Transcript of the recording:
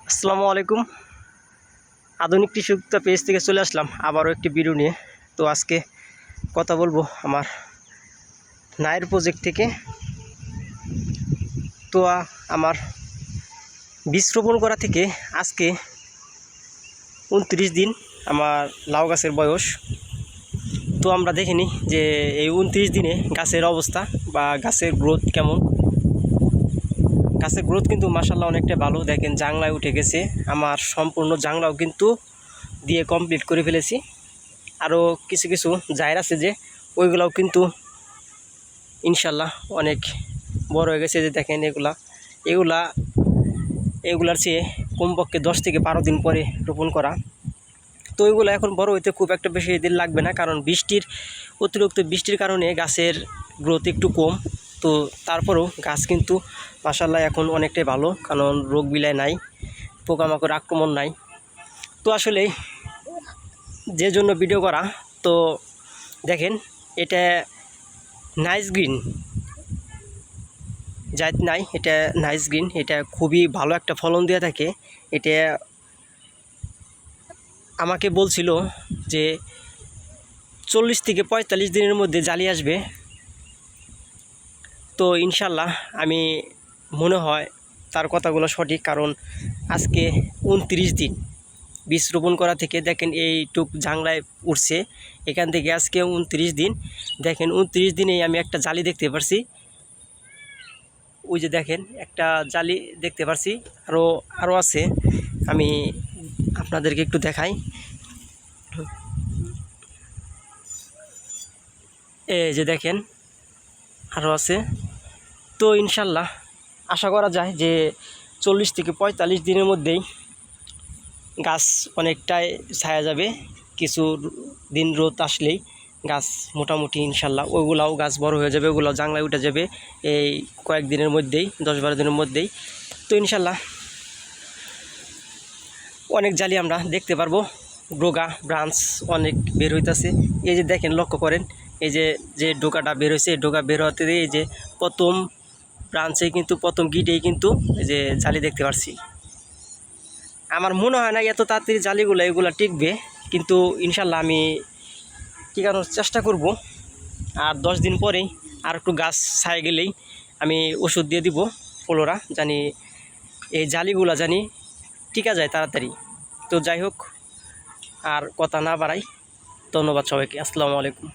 আসসালামু আলাইকুম। আধুনিক কৃষি উদ্যোক্তা পেজ থেকে চলে আসলাম আবারও একটি ভিডিও নিয়ে। তো আজকে কথা বলবো আমার নায়ের প্রজেক্ট থেকে। তো আমার বীজ রোপণ করা থেকে আজকে 29 দিন আমার লাউ গাছের বয়স। তো আমরা দেখিনি যে এই 29 দিনে গাছের অবস্থা বা গাছের গ্রোথ কেমন। গাছের গ্রোথ কিন্তু মাশাআল্লাহ অনেকটা ভালো। দেখেন জাংলায় উঠে গেছে, আমার সম্পূর্ণ জাংলাও কিন্তু দিয়ে কমপ্লিট করে ফেলেছি। আরও কিছু কিছু জায়গা আছে যে ওইগুলাও কিন্তু ইনশাল্লাহ অনেক বড় হয়ে গেছে। যে দেখেন এগুলার চেয়ে কমপক্ষে 10 থেকে 12 দিন পরে রোপণ করা। তো ওইগুলো এখন বড় হইতে খুব একটা বেশি দিন লাগবে না, কারণ অতিরিক্ত বৃষ্টির কারণে গাছের গ্রোথ একটু কম। তো তারপরেও গাছ কিন্তু মাশাআল্লাহ এখন অনেকটাই ভালো, কারণ রোগ বিলাই নাই, পোকামাকড় আক্রমণ নাই। তো আসলে যে জন্য ভিডিও করা, তো দেখেন এটা নাইস গ্রিন জাত নাই, এটা নাইস গ্রিন, এটা খুবই ভালো একটা ফলন দিয়ে থাকে। এটা আমাকে বলছিল যে 40 থেকে 45 দিনের মধ্যে জালি আসবে। তো ইনশাল্লাহ আমি মনে হয় তার কথাগুলো সঠিক, কারণ আজকে 29 দিন বীজ রোপণ করা থেকে দেখেন এইটুক জাংলায় উঠছে। এখান থেকে আজকে 29 দিন। দেখেন 29 দিনেই আমি একটা জালি দেখতে পারছি। ওই যে দেখেন একটা জালি দেখতে পারছি, আরও আছে। আমি আপনাদেরকে একটু দেখাই। এই যে দেখেন আরও আছে। তো ইনশাল্লাহ আশা করা যায় যে 40 থেকে 45 দিনের মধ্যেই গাছ অনেকটাই ছায়া যাবে। কিছু দিন রোদ আসলেই গাছ মোটামুটি ইনশাল্লাহ ওইগুলাও গাছ বড় হয়ে যাবে, ওগুলাও জাংলায় উঠে যাবে এই কয়েকদিনের মধ্যেই, 10-12 দিনের মধ্যেই। তো ইনশাল্লাহ অনেক জালি আমরা দেখতে পারবো। ডোগা ব্রাঞ্চ অনেক বের হইতেছে। এই যে দেখেন, লক্ষ্য করেন, এই যে ডোকাটা বের হয়েছে, ডোকা বের হতে দিয়ে এই যে প্রথম ব্রাঞ্চে কিন্তু প্রথম গিটেই কিন্তু এই যে জালি দেখতে পাচ্ছি। আমার মনে হয় না এত তাড়াতাড়ি এগুলা টিকবে, কিন্তু ইনশাল্লাহ আমি টিকানোর চেষ্টা করব। আর 10 দিন পরেই আর একটু গাছ ছায় গেলেই আমি ওষুধ দিয়ে দিব ফ্লোরা, জানি এই জালিগুলা জানি টিকা যায় তাড়াতাড়ি। তো যাই হোক, আর কথা না বাড়াই, ধন্যবাদ সবাইকে। আসসালামু আলাইকুম।